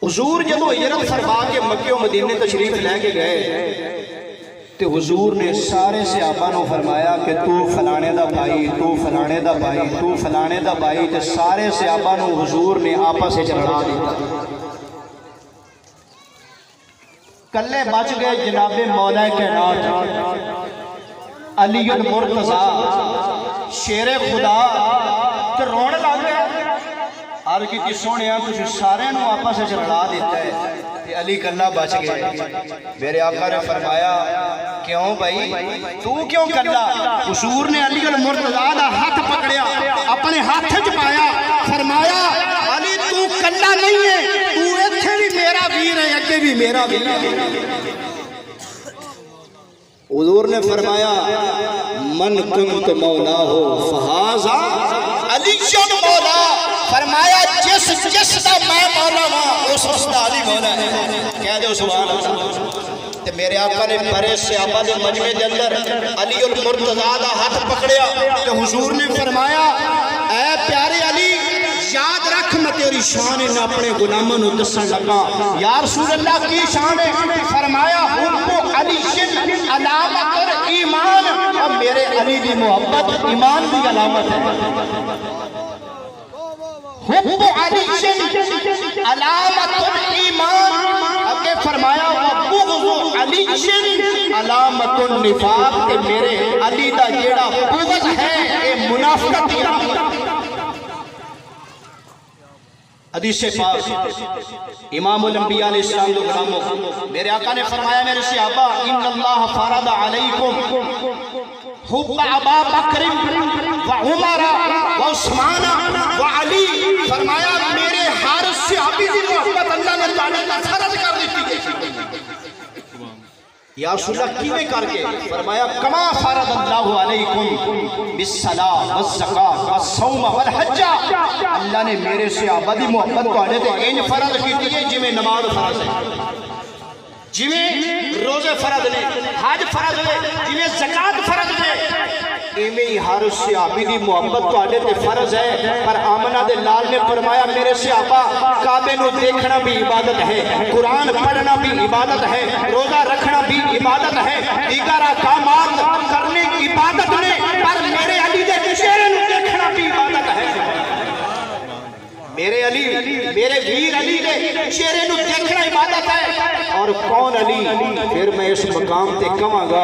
حضور جدو ہجرت فرما کے مکے و مدینے تشریف لے کے گئے تو حضور نے سارے صحابہ نو فرمایا کہ تو فلانے دا بھائی، تو فلانے دا بھائی، تو فلانے دا بھائی، تو سارے صحابہ نو حضور نے آپس سے لڑا دیتا۔ کلے بچ گئے جناب مولا کائنات علی المرتضیٰ شیر خدا تو رونے لگ گیا۔ عرض کی سونے تجھے سارے نو آپس سے لڑا دیتا ہے، علی کلہ بچ گئے۔ میرے آقا نے فرمایا کیوں بھائی تو کیوں کلہ؟ حضور نے علی المرتضیٰ دا ہاتھ پکڑیا، اپنے ہاتھ چپایا، فرمایا علی تو کلہ نہیں ہے، تو ایتھے بھی میرا ویر ہے، اگے بھی میرا ویر ہے۔ حضور نے فرمایا من کنت مولا ہو فہذا علی مولا، فرمایا جس دا میں مولا ہوں اس دا علی مولا ہے۔ کہہ دے سبحان اللہ۔ تے میرے آقا نے بڑے صحابہ دے مجمع دے اندر علی المرتضیٰ دا ہاتھ پکڑیا تے حضور نے فرمایا اے پیارے علی یاد رکھ میں تیری شان نہ اپنے غلاموں نو دسن لگا۔ یا رسول اللہ کی شان ہے؟ فرمایا حب علی علامت ایمان، اور میرے علی دی محبت ایمان دی علامت ہے۔ حب علی علامت ایمان، اگے فرمایا بغض علی علامت النفاق، کہ میرے علی دا جیڑا بغض ہے اے منافقت کی علامت۔ حدیث پاک امام الانبیاء علیہ السلام دو غلاموں، میرے آقا نے فرمایا میرے صحابہ ان اللہ فرض علیکم حب ابا بکر و عمر و عثمان و علی، فرمایا میرے ہر صحابی کی محبت اللہ نے تعالیٰ کا فرض کر دیتی ہے۔ یا رسول اللہ کیویں کر کے؟ فرمایا کما فرض اللہ علیکم بالصلاۃ والزکاۃ والصوم والحج، اللہ نے میرے صحابہ دی محبت کو آنے تے انج فرض کیتی ہے جویں نماز فرض ہے، جویں روزے فرض نے، حج فرض نے، جویں زکات فرض نے، ایویں ہی ہر صحابی دی محبت تو آنے تے فرض ہے۔ پر آمنہ دے لال نے فرمایا میرے صحابہ کعبے نو دیکھنا بھی عبادت ہے، قرآن پڑھنا بھی عبادت ہے، روزہ رکھنا بھی عبادت ہے، دیگر احکامات کرنے کی عبادت نے، پر میرے علی دے چہرے نو دیکھنا بھی عبادت ہے۔ میرے علی، میرے ویر علی دے چہرے نو دیکھنا عبادت ہے۔ اور کون علی؟ پھر میں اس مقام تے کہاں گا